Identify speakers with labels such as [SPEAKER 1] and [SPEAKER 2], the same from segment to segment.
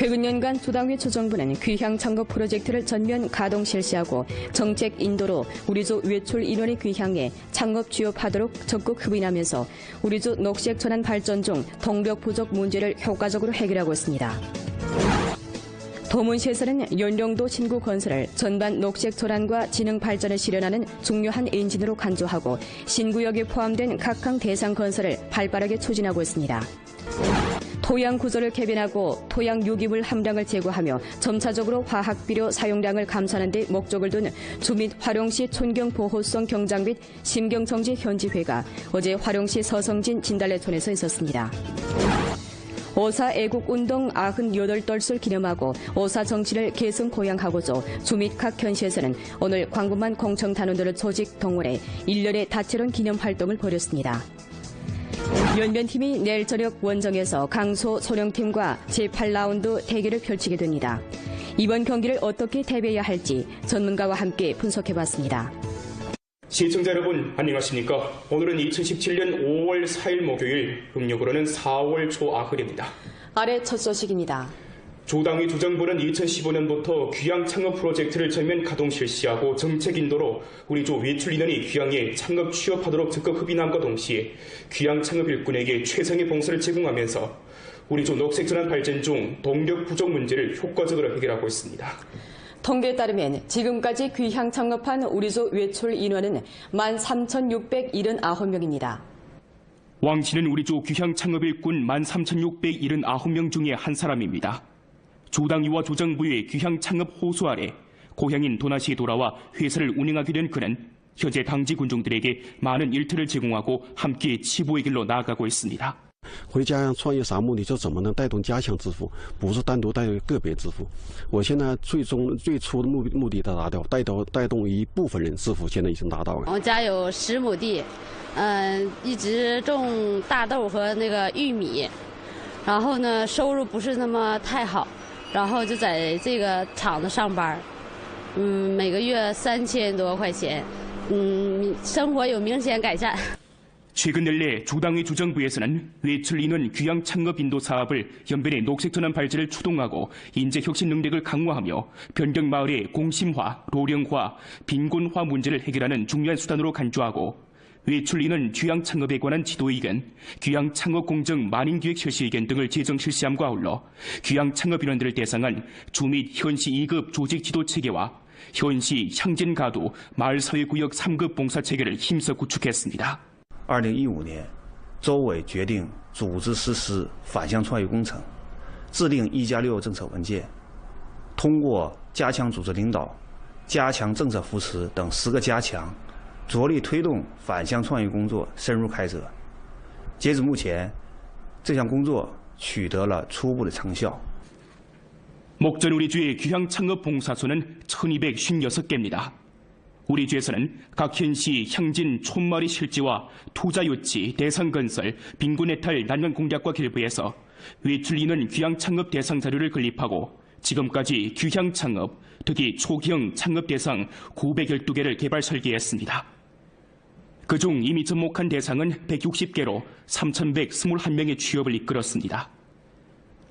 [SPEAKER 1] 최근 년간 조당위 조정부는 귀향 창업 프로젝트를 전면 가동 실시하고 정책 인도로 우리조 외출 인원의 귀향에 창업 취업하도록 적극 흡인하면서 우리조 녹색 전환 발전 중 동력 부족 문제를 효과적으로 해결하고 있습니다. 도문시에서는 연령도 신구 건설을 전반 녹색 전환과 지능 발전을 실현하는 중요한 엔진으로 간주하고 신구역에 포함된 각항 대상 건설을 발빠르게 추진하고 있습니다. 토양 구조를 개변하고 토양 유기물 함량을 제고하며 점차적으로 화학비료 사용량을 감소하는 데 목적을 둔 주민 화룡시 촌경보호성 경장 및 심경정지 현지회가 어제 화룡시 서성진 진달래촌에서 있었습니다. 오사 애국운동 98돌을 기념하고 오사 정치를 계승 고양하고자 주민 각 현시에서는 오늘 광범한 공청단원들을 조직 동원해 1년의 다채로운 기념 활동을 벌였습니다. 연변팀이 내일 저녁 원정에서 강소 소령팀과 제8라운드 대결을 펼치게 됩니다. 이번 경기를 어떻게 대비해야 할지 전문가와 함께 분석해봤습니다.
[SPEAKER 2] 시청자 여러분 안녕하십니까? 오늘은 2017년 5월 4일 목요일, 음력으로는 4월 초아흘입니다.
[SPEAKER 1] 아래 첫 소식입니다.
[SPEAKER 2] 조당위 조정부는 2015년부터 귀향 창업 프로젝트를 전면 가동 실시하고 정책 인도로 우리 조 외출 인원이 귀향에 창업 취업하도록 적극 흡인함과 동시에 귀향 창업 일꾼에게 최상의 봉사를 제공하면서 우리 조 녹색 전환 발전 중 동력 부족 문제를 효과적으로 해결하고 있습니다.
[SPEAKER 1] 통계에 따르면 지금까지 귀향 창업한 우리조 외출 인원은 13,679명입니다.
[SPEAKER 2] 왕 씨는 우리 조 귀향 창업 일꾼 13,679명 중에 한 사람입니다. 조당위와 조정부의 귀향 창업 호소 아래 고향인 도나시에 돌아와 회사를 운영하게 된 그는 현재 당지 군중들에게 많은 일터를 제공하고 함께 치부의 길로 나아가고 있습니다.
[SPEAKER 3] 回家乡创业啥目的？就怎么能带动家乡致富，不是单独带个别致富。我现在最初的目的达到，带动一部分人致富，现在已经达到了。
[SPEAKER 4] 我家有10亩地，一直种大豆和那个玉米，然后呢收入不是那么太好，然后就在这个厂子上班，每个月3000多块钱，生活有明显改善。
[SPEAKER 2] 최근 연내 조당위 조정부에서는 외출 인원 귀향 창업 인도 사업을 연변의 녹색 전환 발전을 추동하고 인재 혁신 능력을 강화하며 변경 마을의 공심화, 로령화, 빈곤화 문제를 해결하는 중요한 수단으로 간주하고 외출 인원 귀향 창업에 관한 지도 의견, 귀향 창업 공정 만인 기획 실시 의견 등을 제정 실시함과 아울러 귀향 창업 인원들을 대상한 주 및 현시 2급 조직 지도 체계와 현시 향진 가도 마을 사회구역 3급 봉사 체계를 힘써 구축했습니다.
[SPEAKER 5] 2015年，周委决定组织实施返乡创业工程，制定1+6政策文件，通过加强组织领导、加强政策扶持等10个加强，着力推动返乡创业工作深入开展。截至目前，这项工作取得了初步的成效。
[SPEAKER 2] 목전 우리 주의 귀향 창업 봉사소는 1256개입니다. 우리 주에서는 각 현시 향진 촌마을의 실지와 투자 유치, 대상 건설, 빈곤 해탈 난관 공략과 결부해서 외출 인원 귀향 창업 대상 자료를 건립하고 지금까지 귀향 창업, 특히 초기형 창업 대상 912개를 개발 설계했습니다. 그중 이미 접목한 대상은 160개로 3,121명의 취업을 이끌었습니다.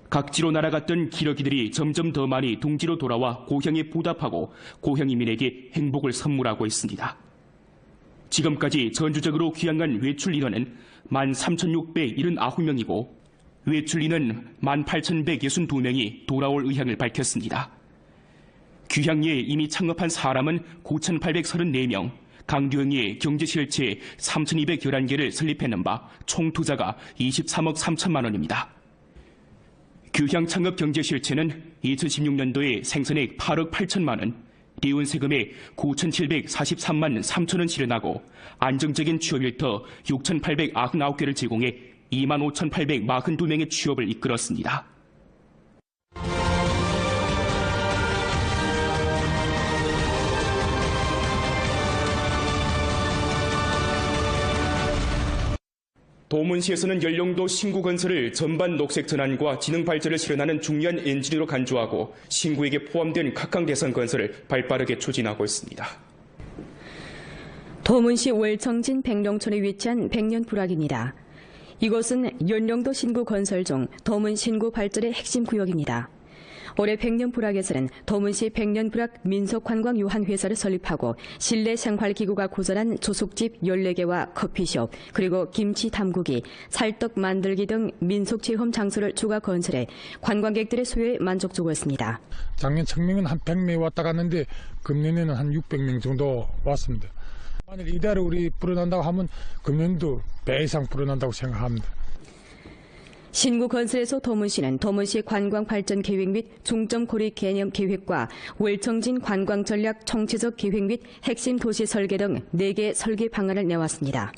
[SPEAKER 2] 각지로 날아갔던 기러기들이 점점 더 많이 둥지로 돌아와 고향에 보답하고 고향 이민에게 행복을 선물하고 있습니다. 지금까지 전주적으로 귀향한 외출 인원은 13,679명이고 외출 인원 18,162명이 돌아올 의향을 밝혔습니다. 귀향에 이미 창업한 사람은 9,834명, 강규형의 경제실체 3,211개를 설립해낸 바 총 투자가 23억 3천만 원입니다. 귀향 창업 경제 실체는 2016년도에 생선액 8억 8천만 원, 리운 세금액 9,743만 3천 원 실현하고 안정적인 취업 일터 6,899개를 제공해 25,842명의 취업을 이끌었습니다. 도문시에서는 연령도 신구 건설을 전반 녹색 전환과 지능 발전을 실현하는 중요한 엔진으로 간주하고 신구에게 포함된 각항 대상 건설을 발빠르게 추진하고 있습니다.
[SPEAKER 1] 도문시 월청진 백룡촌에 위치한 백년 불악입니다. 이곳은 연령도 신구 건설 중 도문 신구 발전의 핵심 구역입니다. 올해 백년불악에서는 도문시 백년불악 민속관광유한회사를 설립하고 실내 생활기구가 고전한 조숙집 14개와 커피숍, 그리고 김치 담그기, 찰떡 만들기 등 민속체험 장소를 추가 건설해 관광객들의 수요에 만족 주고 있습니다.
[SPEAKER 6] 작년 청명은 한 100명 왔다 갔는데 금년에는 한 600명 정도 왔습니다. 만일 이대로 우리 불어난다고 하면 금년도 배 이상 불어난다고 생각합니다.
[SPEAKER 1] 신구 건설에서 도문시는 도문시 관광발전 계획 및 중점 고리 개념 계획과 월청진 관광 전략 총체적 계획 및 핵심 도시 설계 등 4개 설계 방안을 내왔습니다.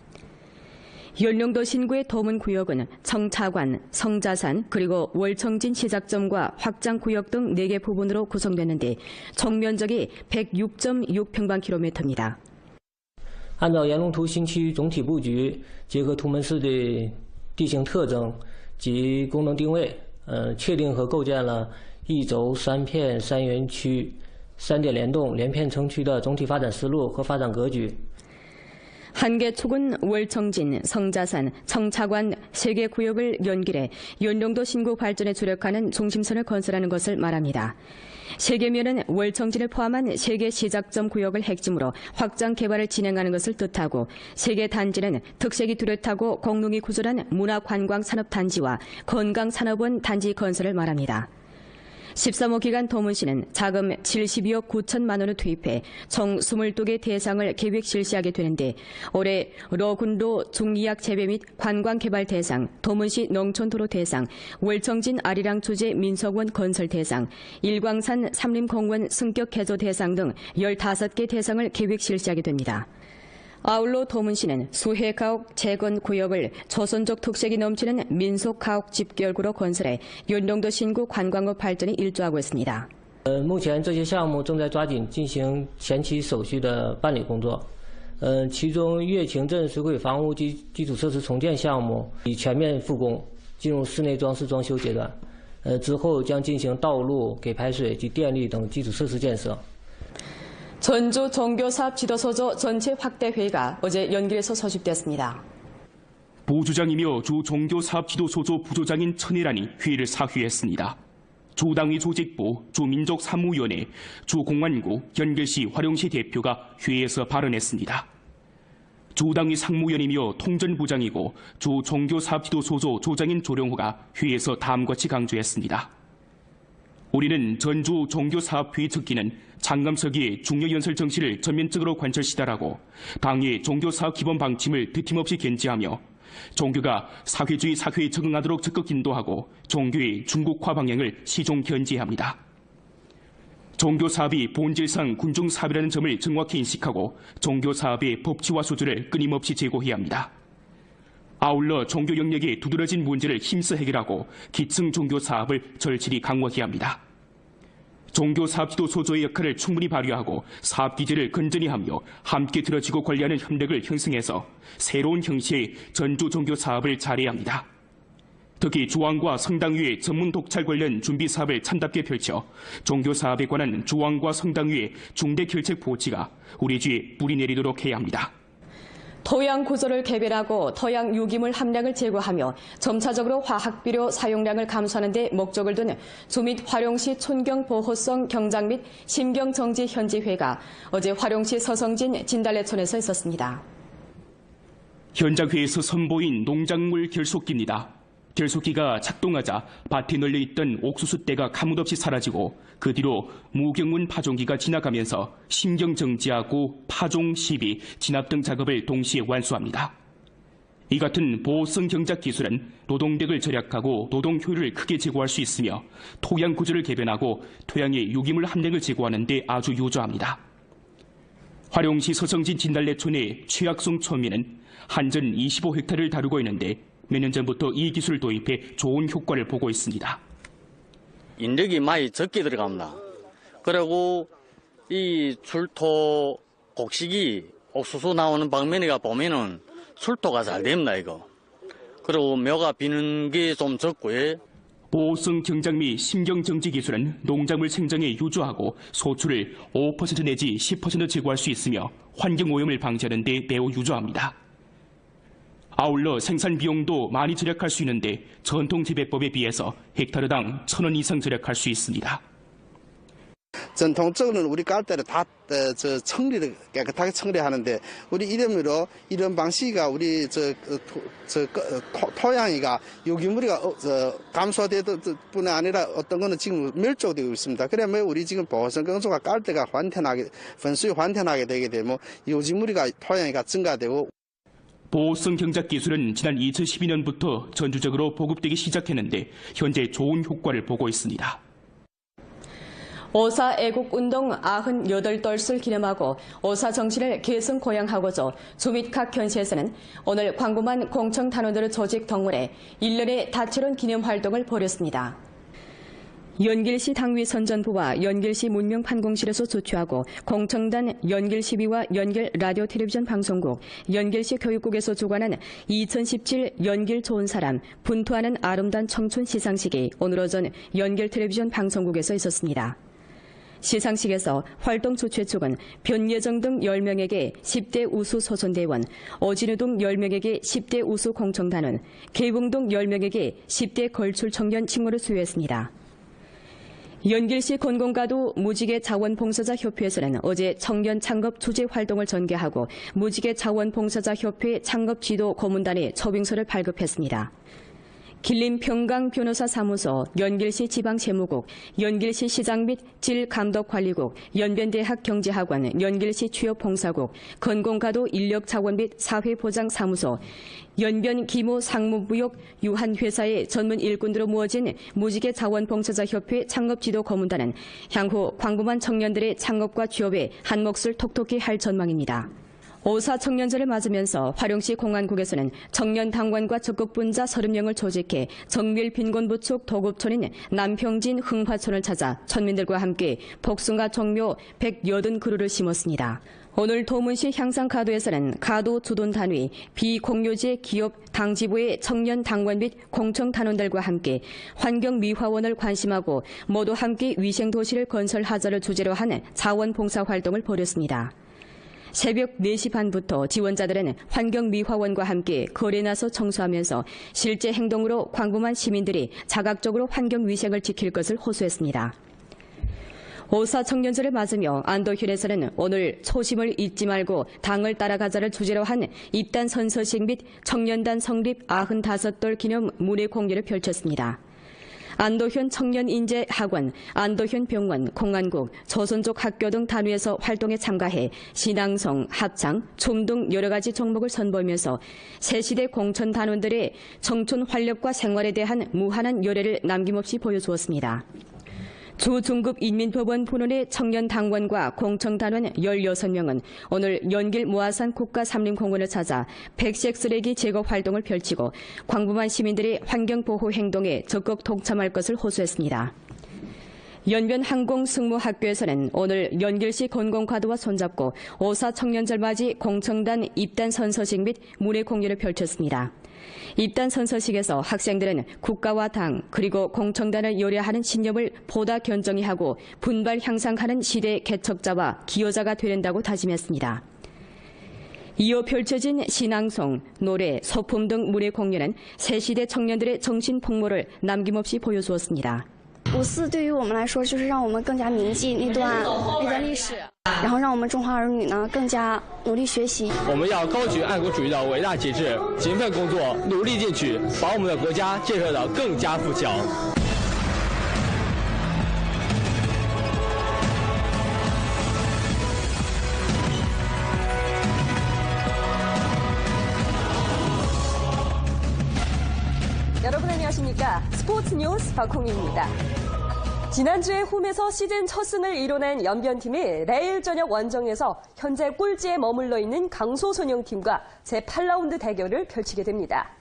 [SPEAKER 1] 연령도 신구의 도문구역은 청차관, 성자산, 그리고 월청진 시작점과 확장구역 등 4개 부분으로 구성됐는데 총 면적이 106.6평방킬로미터입니다.
[SPEAKER 7] 按照延龙图新区总体布局，结合图门市的地形特征及功能定位，确定和构建了一轴3片3园区、3点联动、连片成区的总体发展思路和发展格局。
[SPEAKER 1] 한계축은 월청진, 성자산, 청차관 3개 구역을 연결해 연령도 신구 발전에 주력하는 중심선을 건설하는 것을 말합니다. 세계면은 월청진을 포함한 3개 시작점 구역을 핵심으로 확장 개발을 진행하는 것을 뜻하고, 3개 단지는 특색이 뚜렷하고 공릉이 구조한 문화관광산업단지와 건강산업원 단지 건설을 말합니다. 13호 기간 도문시는 자금 72억 9천만 원을 투입해 총 22개 대상을 계획 실시하게 되는데, 올해 러군도 중리약 재배 및 관광개발 대상, 도문시 농촌도로 대상, 월청진 아리랑 주제 민속원 건설 대상, 일광산 삼림공원 승격 개조 대상 등 15개 대상을 계획 실시하게 됩니다. 아울러 도문시는 수해 가옥 재건 구역을 조선족 특색이 넘치는 민속 가옥 집결구로 건설해 연령도 신구 관광업 발전에 일조하고 있습니다.
[SPEAKER 7] 目前这些项目正在抓紧进行前期手续的办理工作。其中乐清镇水轨房屋及基础设施重建项目已全面复工，进入室内装饰装修阶段。之后将进行道路、给排水及电力等基础设施建设。
[SPEAKER 1] 전주 종교사업지도소조 전체 확대회의가 어제 연길에서 소집됐습니다.
[SPEAKER 2] 부주장이며 주 종교사업지도소조 부조장인 천혜란이 회의를 사회했습니다. 주당위 조직부, 주민족사무위원회, 주공안구, 연길시 화령시 대표가 회의에서 발언했습니다. 주당위 상무위원이며 통전부장이고 주 종교사업지도소조 조장인 조령호가 회의에서 다음과 같이 강조했습니다. 우리는 전주 종교사업회의 특기는 장감서기의 중요연설 정치를 전면적으로 관철시달하고 당의 종교사업 기본 방침을 뒤팀없이 견지하며 종교가 사회주의 사회에 적응하도록 적극 인도하고 종교의 중국화 방향을 시종 견지해야 합니다. 종교사업이 본질상 군중사업이라는 점을 정확히 인식하고 종교사업의 법치화 수준을 끊임없이 제고해야 합니다. 아울러 종교 영역에 두드러진 문제를 힘써 해결하고 기층 종교 사업을 절실히 강화해야 합니다. 종교 사업 지도 소조의 역할을 충분히 발휘하고 사업 기제를 건전히 하며 함께 들어지고 관리하는 협력을 형성해서 새로운 형식의 전주 종교 사업을 잘해야 합니다. 특히 주왕과 성당위의 전문 독찰 관련 준비 사업을 참답게 펼쳐 종교 사업에 관한 주왕과 성당위의 중대 결책 보치가 우리 주에 뿌리 내리도록 해야 합니다.
[SPEAKER 1] 토양 구조를 개별하고 토양 유기물 함량을 제고하며 점차적으로 화학비료 사용량을 감소하는 데 목적을 둔 주민 화령시 촌경보호성 경장 및 심경정지 현지회가 어제 화령시 서성진 진달래촌에서 있었습니다.
[SPEAKER 2] 현장회에서 선보인 농작물 결속기입니다. 결속기가 작동하자 밭에 널려있던 옥수수대가 가뭇없이 사라지고 그 뒤로 무경운 파종기가 지나가면서 심경정지하고 파종, 시비, 진압 등 작업을 동시에 완수합니다. 이 같은 보호성 경작 기술은 노동력을 절약하고 노동 효율을 크게 제고할 수 있으며 토양 구조를 개변하고 토양의 유기물 함량을 제고하는 데 아주 유효합니다. 화령시 서성진 진달래촌의 최학송 초민은 한전 25헥타를 다루고 있는데 몇 년 전부터 이 기술을 도입해 좋은 효과를 보고 있습니다.
[SPEAKER 8] 인력이 많이 적게 들어갑니다. 그리고 이 출토 곡식이 옥수수 나오는 방면에가 보면은 출토가 잘 됩니다, 이거. 그리고 묘가 비는 게 좀 적고요.
[SPEAKER 2] 보호성 경작 및 심경정지 기술은 농작물 생장에 유조하고 소출을 5% 내지 10% 제고할 수 있으며 환경오염을 방지하는 데 매우 유효합니다. 아울러 생산 비용도 많이 절약할 수 있는데 전통 재배법에 비해서 헥타르당 1,000원 이상 절약할 수 있습니다.
[SPEAKER 9] 전통적으로는 우리 깔대를 다 청리를 깨끗하게 청리하는데 우리 이름으로 이런 방식이 우리 토양이가 유기물이가 감소되도 뿐 아니라 어떤 거는 지금 멸종되고 있습니다. 그러면 우리 지금 보호선 건조가 깔대가 분수이 환텐하게 되게 되면 유기물이가 토양이가 증가되고.
[SPEAKER 2] 보호성 경작 기술은 지난 2012년부터 전주적으로 보급되기 시작했는데 현재 좋은 효과를 보고 있습니다.
[SPEAKER 1] 오사 애국운동 98돌을 기념하고 오사 정신을 계승 고양하고자 주 및 각 현시에서는 오늘 광범한 공청 단원들의 조직 동원해 1년의 다채로운 기념 활동을 벌였습니다. 연길시 당위선전부와 연길시 문명판공실에서 조치하고 공청단 연길시비와 연길 라디오 텔레비전 방송국, 연길시 교육국에서 주관한 2017 연길 좋은 사람, 분투하는 아름다운 청춘 시상식이 오늘 오전 연길 텔레비전 방송국에서 있었습니다. 시상식에서 활동 주최 측은 변예정 등 10명에게 10대 우수 소선대원, 어진우 등 10명에게 10대 우수 공청단원, 개봉 등 10명에게 10대 걸출 청년 칭호를 수여했습니다. 연길시 건공가도 무지개 자원봉사자 협회에서는 어제 청년 창업 주제 활동을 전개하고 무지개 자원봉사자 협회 창업 지도 고문단의 초빙서를 발급했습니다. 길림 평강 변호사 사무소, 연길시 지방재무국, 연길시 시장 및 질감독관리국, 연변대학 경제학원, 연길시 취업봉사국, 건공가도 인력자원 및 사회보장사무소, 연변 기모 상무부역 유한회사의 전문 일꾼들로 모아진 무지개 자원봉사자협회 창업지도 고문단은 향후 광범한 청년들의 창업과 취업에 한 몫을 톡톡히 할 전망입니다. 오사 청년절을 맞으면서 화룡시 공안국에서는 청년 당원과 적극분자 30명을 조직해 정밀 빈곤부축 도급촌인 남평진 흥화촌을 찾아 천민들과 함께 복숭아 종묘 180그루를 심었습니다. 오늘 도문시 향상가도에서는 가도 주돈단위, 비공유제 기업 당지부의 청년 당원 및 공청단원들과 함께 환경미화원을 관심하고 모두 함께 위생도시를 건설하자를 주제로 하는 자원봉사활동을 벌였습니다. 새벽 4시 반부터 지원자들은 환경미화원과 함께 거리에 나서 청소하면서 실제 행동으로 광범한 시민들이 자각적으로 환경위생을 지킬 것을 호소했습니다. 오사 청년절을 맞으며 안도현에서는 오늘 초심을 잊지 말고 당을 따라가자를 주제로 한 입단 선서식 및 청년단 성립 95돌 기념 문예 공연을 펼쳤습니다. 안도현 청년인재학원, 안도현 병원, 공안국, 조선족 학교 등 단위에서 활동에 참가해 신앙성, 합창, 춤 등 여러 가지 종목을 선보이면서 새시대 공천 단원들의 청춘 활력과 생활에 대한 무한한 열애를 남김없이 보여주었습니다. 주 중급 인민법원 본원의 청년 당원과 공청단원 16명은 오늘 연길 모아산 국가삼림공원을 찾아 백색 쓰레기 제거 활동을 펼치고 광범한 시민들의 환경보호 행동에 적극 동참할 것을 호소했습니다. 연변항공승무학교에서는 오늘 연길시 건공과도와 손잡고 오사 청년절 맞이 공청단 입단 선서식 및 문예 공연을 펼쳤습니다. 입단 선서식에서 학생들은 국가와 당 그리고 공청단을 열애하는 신념을 보다 견정히 하고 분발 향상하는 시대의 개척자와 기여자가 되는다고 다짐했습니다. 이어 펼쳐진 신앙송, 노래, 소품 등 문예 공연은 새시대 청년들의 정신 풍모를 남김없이 보여주었습니다.
[SPEAKER 10] 54对于我们来说就是让我们更加铭记那段历史，然后让我们中华儿女呢更加努力学习。
[SPEAKER 11] 我们要高举爱国主义的伟大旗帜，勤奋工作，努力进取，把我们的国家建设得更加富强。
[SPEAKER 12] 여러분 안녕하십니까? 스포츠 뉴스 박홍희입니다. 지난주에 홈에서 시즌 첫 승을 이뤄낸 연변팀이 내일 저녁 원정에서 현재 꼴찌에 머물러 있는 강소선영팀과 제8라운드 대결을 펼치게 됩니다.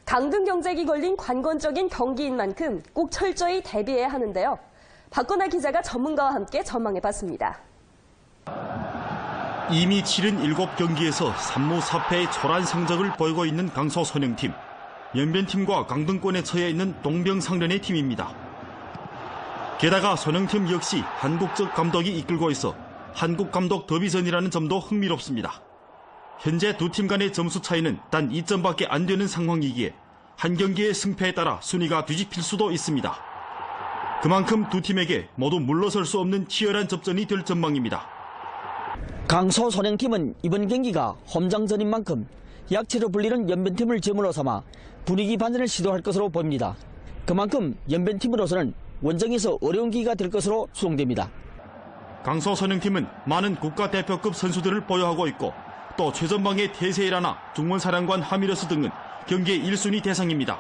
[SPEAKER 12] 강등 경쟁이 걸린 관건적인 경기인 만큼 꼭 철저히 대비해야 하는데요. 박건아 기자가 전문가와 함께 전망해봤습니다.
[SPEAKER 13] 이미 치른 7경기에서 3무 4패의 초란 성적을 보이고 있는 강소선영팀. 연변팀과 강등권에 처해 있는 동병상련의 팀입니다. 게다가 선영팀 역시 한국적 감독이 이끌고 있어 한국 감독 더비전이라는 점도 흥미롭습니다. 현재 두 팀 간의 점수 차이는 단 2점밖에 안 되는 상황이기에 한 경기의 승패에 따라 순위가 뒤집힐 수도 있습니다. 그만큼 두 팀에게 모두 물러설 수 없는 치열한 접전이 될 전망입니다.
[SPEAKER 14] 강서 선행팀은 이번 경기가 홈장전인 만큼 약체로 불리는 연변팀을 제물로 삼아 분위기 반전을 시도할 것으로 보입니다. 그만큼 연변팀으로서는 원정에서 어려운 기회가 될 것으로 추정됩니다.
[SPEAKER 13] 강서 선행팀은 많은 국가대표급 선수들을 보유하고 있고 또 최전방의 태세이라나 중원사령관 하미러스 등은 경기의 1순위 대상입니다.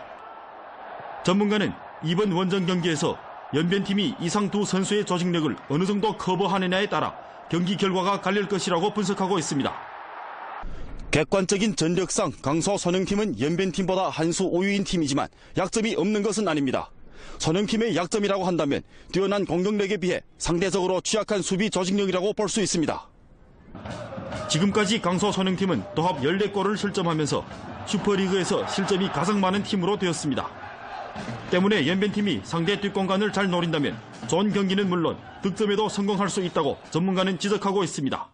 [SPEAKER 13] 전문가는 이번 원정 경기에서 연변팀이 이상 두 선수의 조직력을 어느 정도 커버하느냐에 따라 경기 결과가 갈릴 것이라고 분석하고 있습니다. 객관적인 전력상 강서 선행팀은 연변팀보다 한 수 우위인 팀이지만 약점이 없는 것은 아닙니다. 선행팀의 약점이라고 한다면 뛰어난 공격력에 비해 상대적으로 취약한 수비 조직력이라고 볼 수 있습니다. 지금까지 강서 선행팀은 도합 14골을 실점하면서 슈퍼리그에서 실점이 가장 많은 팀으로 되었습니다. 때문에 연변팀이 상대 뒷공간을 잘 노린다면 좋은 경기는 물론 득점에도 성공할 수 있다고 전문가는 지적하고 있습니다.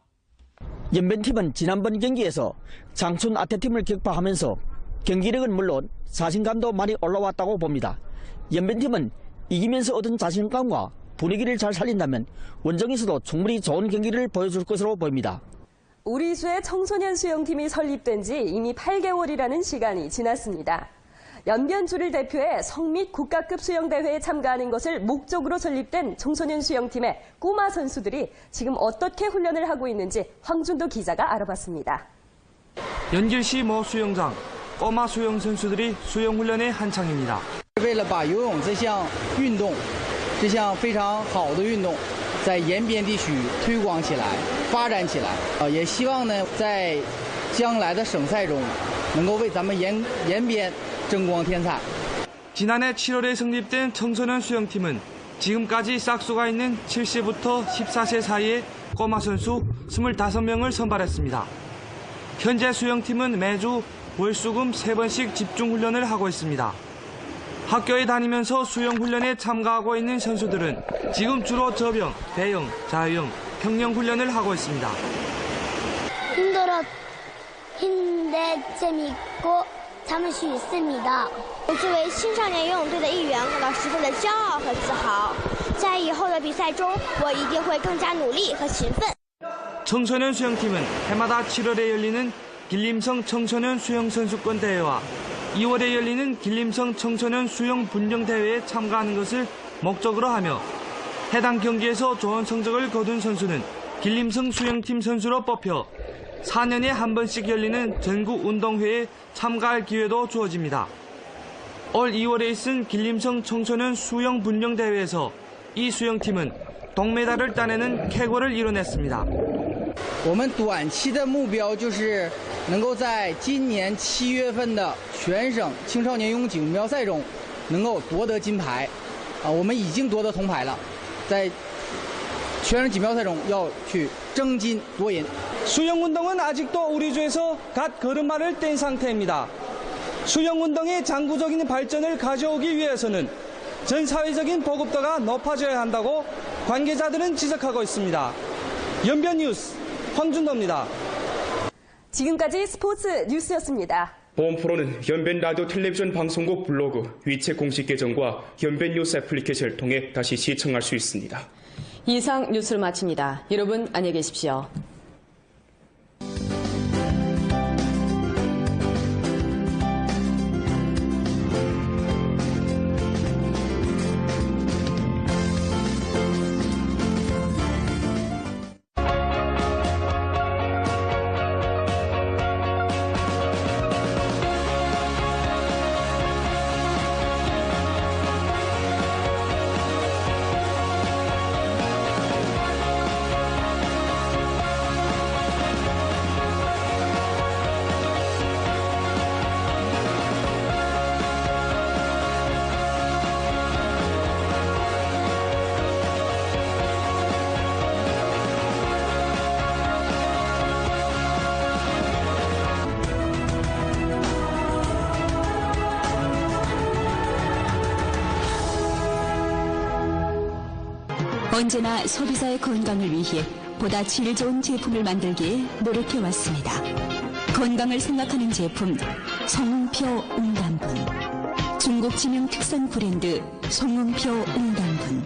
[SPEAKER 14] 연변팀은 지난번 경기에서 장춘 아태팀을 격파하면서 경기력은 물론 자신감도 많이 올라왔다고 봅니다. 연변팀은 이기면서 얻은 자신감과 분위기를 잘 살린다면 원정에서도 충분히 좋은 경기를 보여줄 것으로 보입니다.
[SPEAKER 12] 우리수의 청소년 수영팀이 설립된 지 이미 8개월이라는 시간이 지났습니다. 연변주를 대표해 성립 국가급 수영대회에 참가하는 것을 목적으로 설립된 청소년 수영팀의 꼬마 선수들이 지금 어떻게 훈련을 하고 있는지 황준도 기자가 알아봤습니다.
[SPEAKER 15] 연길시 모 수영장, 꼬마 수영 선수들이 수영 훈련에 한창입니다.
[SPEAKER 16] 为了把游泳这项运动，这项非常好的运动，在延边地区推广起来、发展起来，也希望呢，在将来的省赛中，能够为咱们延边争光添彩。
[SPEAKER 15] 지난해 7월에 성립된 청소년 수영팀은 지금까지 싹수가 있는 7세부터 14세 사이의 꼬마 선수 25명을 선발했습니다. 현재 수영팀은 매주 월수금 3번씩 집중훈련을 하고 있습니다. 학교에 다니면서 수영훈련에 참가하고 있는 선수들은 지금 주로 저병, 배영, 자유형, 평영 훈련을 하고 있습니다.
[SPEAKER 17] 힘내 재미있고 잠을 수 있습니다. 作为青少年游泳队的一员，感到十分的骄傲和自豪。在以后的比赛中，我一定会更加努力和勤奋。
[SPEAKER 15] 청소년 수영팀은 해마다 7월에 열리는 길림성 청소년 수영 선수권 대회와 2월에 열리는 길림성 청소년 수영 분영 대회에 참가하는 것을 목적으로 하며 해당 경기에서 좋은 성적을 거둔 선수는 길림성 수영팀 선수로 뽑혀 4년에 한 번씩 열리는 전국 운동회에 참가할 기회도 주어집니다. 올 2월에 있은 길림성 청소년 수영 분영 대회에서 이 수영팀은 동메달을 따내는 쾌거를 이뤄냈습니다.
[SPEAKER 16] 我们短期的目标就是能够在今年7月份的全省青少年游泳锦标赛中能够夺得金牌。我们已经夺得铜牌了，在全省锦标赛中要去争金夺银。
[SPEAKER 15] 수영운동은 아직도 우리 주에서 갓 걸음마를 뗀 상태입니다. 수영운동의 장구적인 발전을 가져오기 위해서는 전 사회적인 보급도가 높아져야 한다고 관계자들은 지적하고 있습니다. 연변뉴스 황준도입니다.
[SPEAKER 12] 지금까지 스포츠 뉴스였습니다.
[SPEAKER 2] 보험 프로는 연변 라디오 텔레비전 방송국 블로그, 위챗 공식 계정과 연변 뉴스 애플리케이션을 통해 다시 시청할 수 있습니다.
[SPEAKER 1] 이상 뉴스를 마칩니다. 여러분 안녕히 계십시오.
[SPEAKER 18] 언제나 소비자의 건강을 위해 보다 질 좋은 제품을 만들기에 노력해왔습니다. 건강을 생각하는 제품 송응표 응담분. 중국 지명 특선 브랜드 송응표 응담분.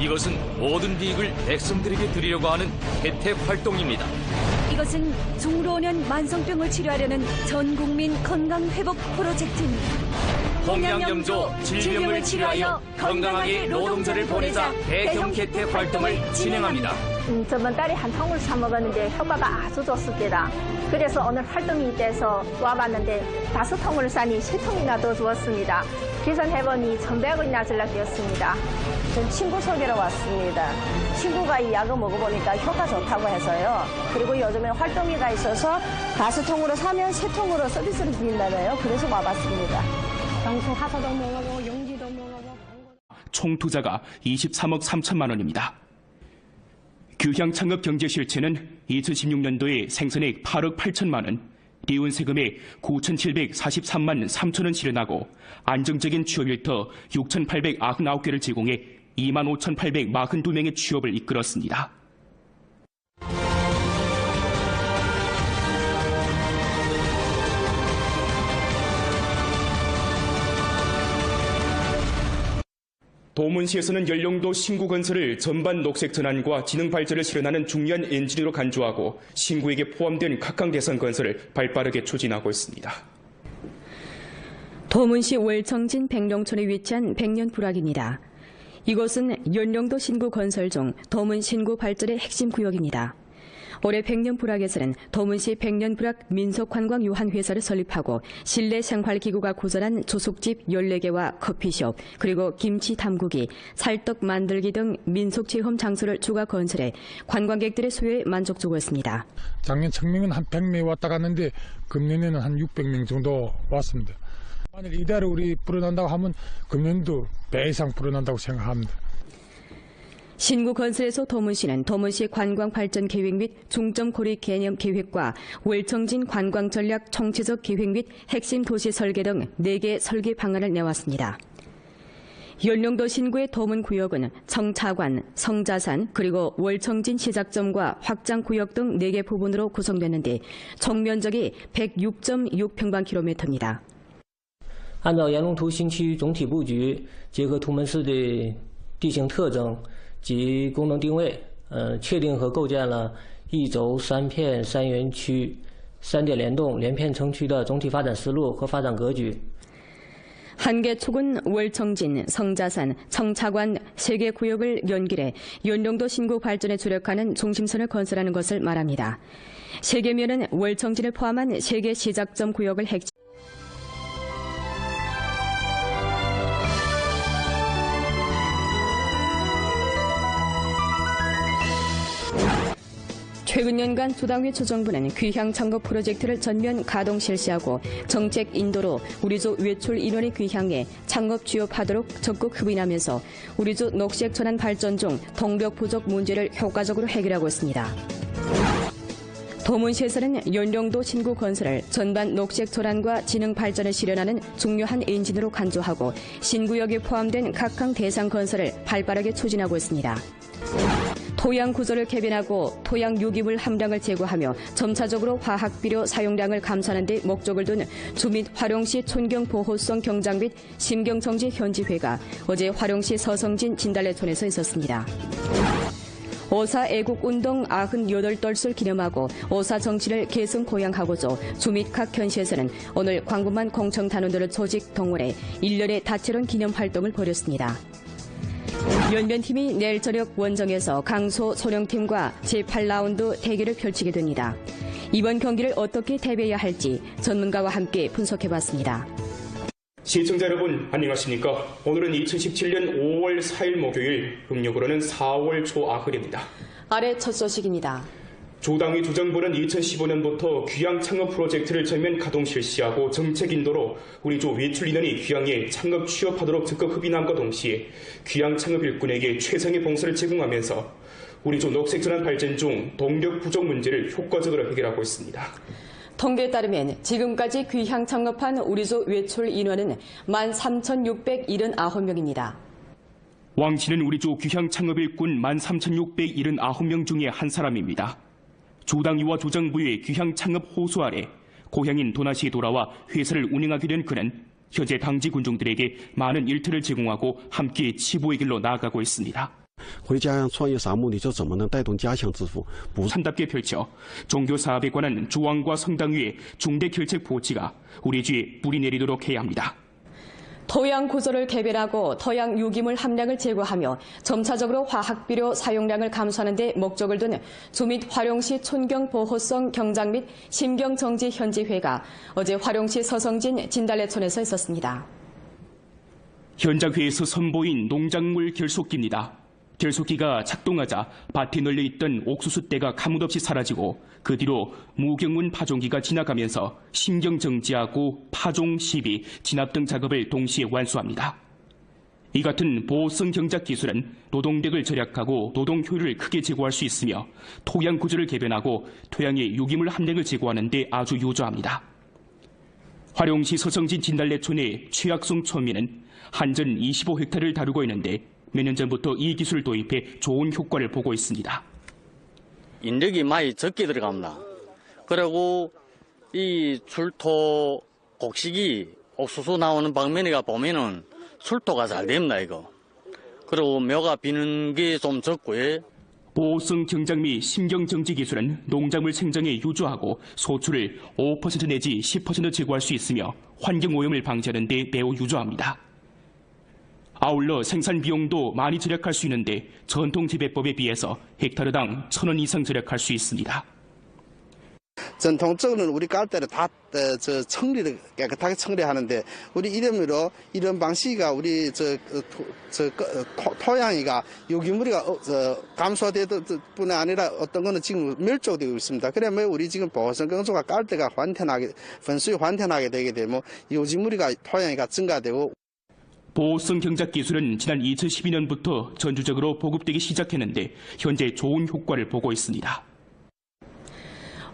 [SPEAKER 19] 이것은 모든 이익을 백성들에게 드리려고 하는 혜택 활동입니다.
[SPEAKER 20] 이것은 중으로 오는 만성병을 치료하려는 전 국민 건강회복 프로젝트입니다.
[SPEAKER 19] 홍양염조 질병을 치료하여 건강하게 노동자를 보내자 대형 혜택 활동을 진행합니다.
[SPEAKER 21] 저번 달에 한 통을 사 먹었는데 효과가 아주 좋습니다. 그래서 오늘 활동이 돼서 와봤는데 5통을 사니 3통이나 더 주었습니다. 계산해보니 1,100원이나 전락되었습니다. 전 친구 소개로 왔습니다. 친구가 이 약을 먹어보니까 효과 좋다고 해서요. 그리고 요즘에 활동회가 있어서 5통으로 사면 3통으로 서비스를 드린다네요. 그래서 와봤습니다. 방송 하사도 먹어보고 용기도 먹어보고
[SPEAKER 2] 총 투자가 23억 3천만 원입니다. 규향 창업 경제 실체는 2016년도에 생선액 8억 8천만 원, 리운 세금액 9,743만 3천 원 실현하고 안정적인 취업 일터 6,899개를 제공해 25,842명의 취업을 이끌었습니다. 도문시에서는 연령도 신구 건설을 전반 녹색 전환과 지능 발전을 실현하는 중요한 엔진으로 간주하고 신구에게 포함된 각각 대상 건설을 발빠르게 추진하고 있습니다.
[SPEAKER 1] 도문시 월청진 백룡촌에 위치한 백년불악입니다. 이곳은 연령도 신구 건설 중 도문 신구 발전의 핵심 구역입니다. 올해 백년불악에서는 도문시 백년불악 민속관광유한회사를 설립하고 실내 생활기구가 고전한 조숙집 14개와 커피숍, 그리고 김치 담그기, 찰떡 만들기 등 민속체험 장소를 추가 건설해 관광객들의 수요에 만족 주고 있습니다.
[SPEAKER 6] 작년 청명은 한 100명 왔다 갔는데 금년에는 한 600명 정도 왔습니다. 만일 이대로 우리 불어난다고 하면 금년도 배 이상 불어난다고 생각합니다.
[SPEAKER 1] 신구 건설에서 도문시는 도문시 관광발전 계획 및 중점 고리 개념 계획과 월청진 관광 전략 총체적 계획 및 핵심 도시 설계 등 4개 설계 방안을 내왔습니다. 연령도 신구의 도문 구역은 청차관, 성자산, 그리고 월청진 시작점과 확장구역 등 4개 부분으로 구성됐는데 총 면적이 106.6평방킬로미터입니다.
[SPEAKER 7] 按照岩龙图新区总体布局，结合图门市的地形特征及功能定位，确定和构建了一轴3片3园区、3点联动连片城区的总体发展思路和发展格局。
[SPEAKER 1] 한계촉은 월청진, 성자산, 청차관 3개 구역을 연결해 연령도 신구 발전에 주력하는 중심선을 건설하는 것을 말합니다. 세계면은 월청진을 포함한 3개 시작점 구역을 핵심 최근 년간 조당회 조정부는 귀향 창업 프로젝트를 전면 가동 실시하고 정책 인도로 우리조 외출 인원의 귀향에 창업 취업하도록 적극 흡인하면서 우리조 녹색 전환 발전 중 동력 부족 문제를 효과적으로 해결하고 있습니다. 도문시에서는 연령도 신구 건설을 전반 녹색 전환과 지능 발전을 실현하는 중요한 엔진으로 간주하고 신구역에 포함된 각항 대상 건설을 발빠르게 추진하고 있습니다. 토양 구조를 개변하고 토양 유기물 함량을 제고하며 점차적으로 화학비료 사용량을 감소하는 데 목적을 둔 주민 화룡시 촌경 보호성 경장 및 심경정지 현지회가 어제 화룡시 서성진 진달래촌에서 있었습니다. 오사 애국운동 98돌수를 기념하고 오사 정치를 계승 고양하고자 주 및 각 현시에서는 오늘 광범한 공청단원들을 조직 동원해 1년의 다채로운 기념 활동을 벌였습니다. 연변팀이 내일 저녁 원정에서 강소 소령팀과 제8라운드 대결을 펼치게 됩니다. 이번 경기를 어떻게 대비해야 할지 전문가와 함께 분석해봤습니다.
[SPEAKER 2] 시청자 여러분 안녕하십니까? 오늘은 2017년 5월 4일 목요일, 음력으로는 4월 초아흘입니다.
[SPEAKER 1] 아래 첫 소식입니다.
[SPEAKER 2] 조당위 조정부는 2015년부터 귀향 창업 프로젝트를 전면 가동 실시하고 정책 인도로 우리 조 외출 인원이 귀향에 창업 취업하도록 적극 흡인함과 동시에 귀향 창업 일꾼에게 최상의 봉사를 제공하면서 우리 조 녹색 전환 발전 중 동력 부족 문제를 효과적으로 해결하고 있습니다.
[SPEAKER 1] 통계에 따르면 지금까지 귀향 창업한 우리조 외출 인원은 13,679명입니다.
[SPEAKER 2] 왕 씨는 우리 조 귀향 창업 일꾼 13,679명 중에 한 사람입니다. 주당위와 주정부의 귀향 창업 호소 아래 고향인 도나시에 돌아와 회사를 운영하게 된 그는 현재 당지 군중들에게 많은 일터를 제공하고 함께 치부의 길로 나아가고 있습니다.
[SPEAKER 3] 回家乡创业啥目的？就怎么能带动家乡致富？
[SPEAKER 2] 산답게 펼쳐 종교 사업에 관한 조항과 성당위의 중대 결책 보치가 우리 주에 뿌리 내리도록 해야 합니다.
[SPEAKER 1] 토양 구조를 개별하고 토양 유기물 함량을 제고하며 점차적으로 화학비료 사용량을 감소하는 데 목적을 둔 주민 화룡시 촌경보호성 경장 및 심경정지 현지회가 어제 화룡시 서성진 진달래촌에서 있었습니다.
[SPEAKER 2] 현장회에서 선보인 농작물 결속기입니다. 결속기가 작동하자 밭에 널려있던 옥수수대가 가뭇없이 사라지고 그 뒤로 무경운 파종기가 지나가면서 심경정지하고 파종, 시비, 진압 등 작업을 동시에 완수합니다. 이 같은 보호성 경작 기술은 노동력을 절약하고 노동 효율을 크게 제고할 수 있으며 토양 구조를 개변하고 토양의 유기물 함량을 제고하는 데 아주 유효합니다. 화룡시 서성진 진달래촌의 최학송村民은 한전 25헥타를 다루고 있는데 몇 년 전부터 이 기술을 도입해 좋은 효과를 보고 있습니다.
[SPEAKER 8] 인력이 많이 적게 들어갑니다. 그리고 이 출토 곡식이 옥수수 나오는 방면에 보면은 출토가 잘 됩니다, 이거. 그리고 묘가 비는 게 좀 적고요.
[SPEAKER 2] 보호성 경작 및 심경정지 기술은 농작물 생장에 유조하고 소출을 5% 내지 10% 제고할 수 있으며 환경오염을 방지하는 데 매우 유조합니다. 아울러 생산 비용도 많이 절약할 수 있는데 전통 재배법에 비해서 헥타르당 1,000원 이상 절약할 수 있습니다.
[SPEAKER 9] 전통적으로는 우리 깔 때를 다 청리를 깨끗하게 청리하는데 우리 이름으로 이런 방식이 우리 토양이가 유기물이가 감소되도 뿐 아니라 어떤 거는 지금 멸종되고 있습니다. 그러면 우리 지금 보호성 건조가 깔 때가 분수이 환텐하게 되게 되면 유기물이가 토양이가 증가되고.
[SPEAKER 2] 보호성 경작 기술은 지난 2012년부터 전주적으로 보급되기 시작했는데 현재 좋은 효과를 보고 있습니다.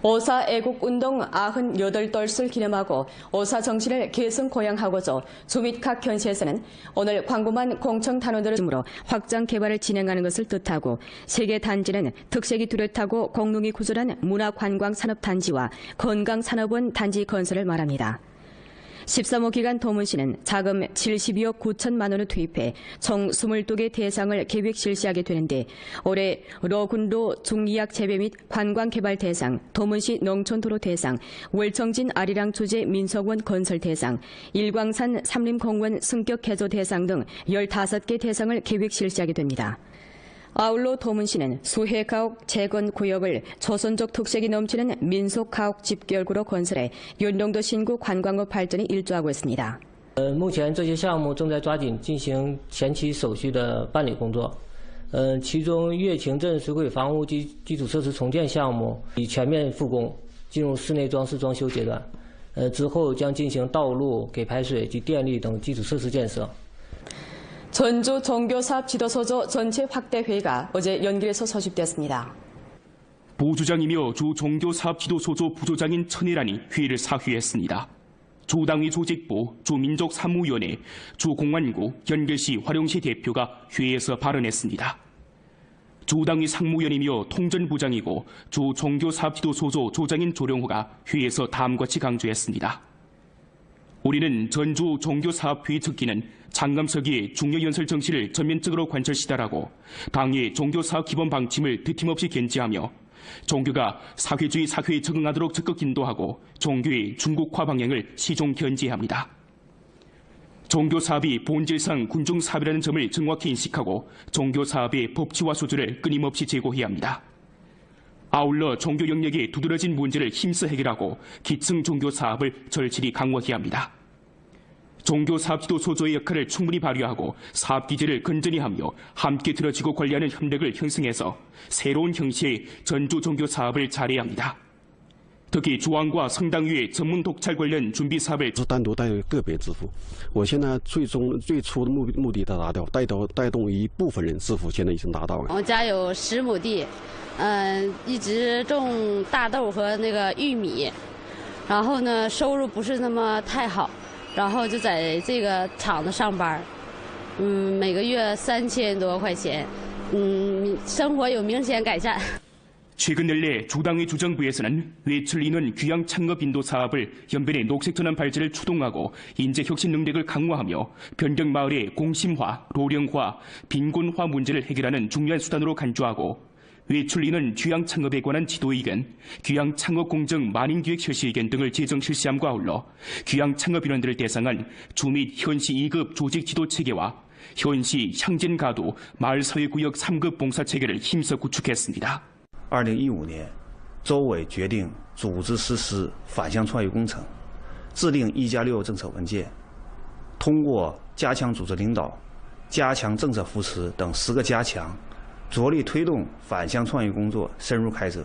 [SPEAKER 1] 오사 애국운동 98돌을 기념하고 오사 정신을 계승 고양하고자 주 및 각 현시에서는 오늘 광범한 공청 단원들을 중심으로 확장 개발을 진행하는 것을 뜻하고 세 개 단지는 특색이 뚜렷하고 공릉이 구조한 문화관광산업단지와 건강산업원 단지 건설을 말합니다. 13호 기간 도문시는 자금 72억 9천만 원을 투입해 총 22개 대상을 계획 실시하게 되는데 올해 러군로 중이약 재배 및 관광개발 대상, 도문시 농촌도로 대상, 월청진 아리랑 주제 민속원 건설 대상, 일광산 삼림공원 승격 개조 대상 등 15개 대상을 계획 실시하게 됩니다. 아울러 도문시는 수해 가옥 재건 구역을 조선족 특색이 넘치는 민속 가옥 집결구로 건설해 연동도 신구 관광업 발전에 일조하고 있습니다.
[SPEAKER 7] 目前这些项目正在抓紧进行前期手续的办理工作。其中乐清镇水轨房屋及基础设施重建项目已全面复工，进入室内装饰装修阶段。之后将进行道路、给排水及电力等基础设施建设。
[SPEAKER 1] 전주 종교사업 지도소조 전체 확대회의가 어제 연길에서 소집됐습니다.
[SPEAKER 2] 부주장이며 주 종교사업지도소조 부조장인 천혜란이 회의를 사회했습니다. 주당위 조직부, 주민족사무위원회, 주공안구, 연길시 화룡시 대표가 회의에서 발언했습니다. 주당위 상무위원이며 통전부장이고 주 종교사업지도소조 조장인 조령호가 회의에서 다음과 같이 강조했습니다. 우리는 전주 종교사업회의 특기는 장감서기의 중요연설 정신을 전면적으로 관철시달하고 당의 종교사업 기본 방침을 드팀없이 견지하며 종교가 사회주의 사회에 적응하도록 적극 인도하고 종교의 중국화 방향을 시종 견지해야 합니다. 종교사업이 본질상 군중사업이라는 점을 정확히 인식하고 종교사업의 법치화 수준을 끊임없이 제고해야 합니다. 아울러 종교 영역에 두드러진 문제를 힘써 해결하고 기층 종교 사업을 절실히 강화해야 합니다. 종교 사업 지도 소조의 역할을 충분히 발휘하고 사업 기제를 건전히 하며 함께 들어지고 관리하는 협력을 형성해서 새로운 형식의 전주 종교 사업을 잘해야 합니다. 특히 주왕과 성당위의 전문 독찰 관련 준비 사업을
[SPEAKER 3] 是单独带个别致富，我现在最初的目的达到，带动一部分人致富，现在已经达到了。
[SPEAKER 4] 我家有10亩地，一直种大豆和那个玉米，然后呢收入不是那么太好，然后就在这个厂子上班，每个月3000多块钱，生活有明显改善。
[SPEAKER 2] 최근 연내 주당의 주정부에서는 외출 인원 귀향 창업 인도 사업을 연변의 녹색 전환 발전을 추동하고 인재 혁신 능력을 강화하며 변경 마을의 공심화, 로령화, 빈곤화 문제를 해결하는 중요한 수단으로 간주하고 외출 인원 귀향 창업에 관한 지도의견, 귀향 창업 공정 만인기획 실시의견 등을 제정 실시함과 아울러 귀향 창업 인원들을 대상한 주 및 현시 2급 조직 지도 체계와 현시 향진 가도 마을 사회구역 3급 봉사 체계를 힘써 구축했습니다.
[SPEAKER 5] 2015年，州委决定组织实施返乡创业工程，制定1+6政策文件，通过加强组织领导、加强政策扶持等10个加强，着力推动返乡创业工作深入开展。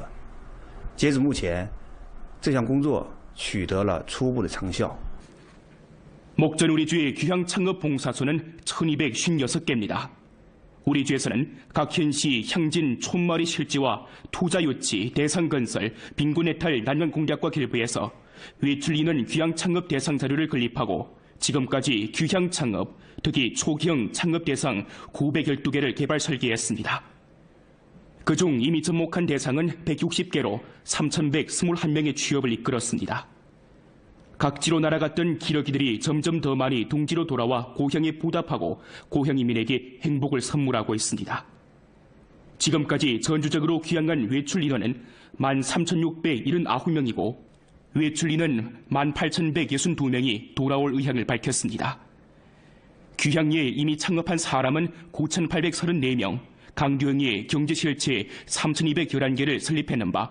[SPEAKER 5] 截止目前，这项工作取得了初步的成效。
[SPEAKER 2] 목전 우리주의 귀향 창업 봉사소는 1256개입니다. 우리주에서는 각 현시 향진 촌마을의 실지와 투자 유치, 대상 건설, 빈곤 해탈 난관 공략과 결부해서 외출 인원 귀향 창업 대상 자료를 건립하고 지금까지 귀향 창업, 특히 초기형 창업 대상 912개를 개발 설계했습니다. 그중 이미 접목한 대상은 160개로 3,121명의 취업을 이끌었습니다. 각지로 날아갔던 기러기들이 점점 더 많이 동지로 돌아와 고향에 보답하고 고향 이민에게 행복을 선물하고 있습니다. 지금까지 전주적으로 귀향한 외출 인원은 13,679명이고 외출 인원 18,162명이 돌아올 의향을 밝혔습니다. 귀향에 이미 창업한 사람은 9,834명, 강규형의 경제실체 3,211개를 설립했는 바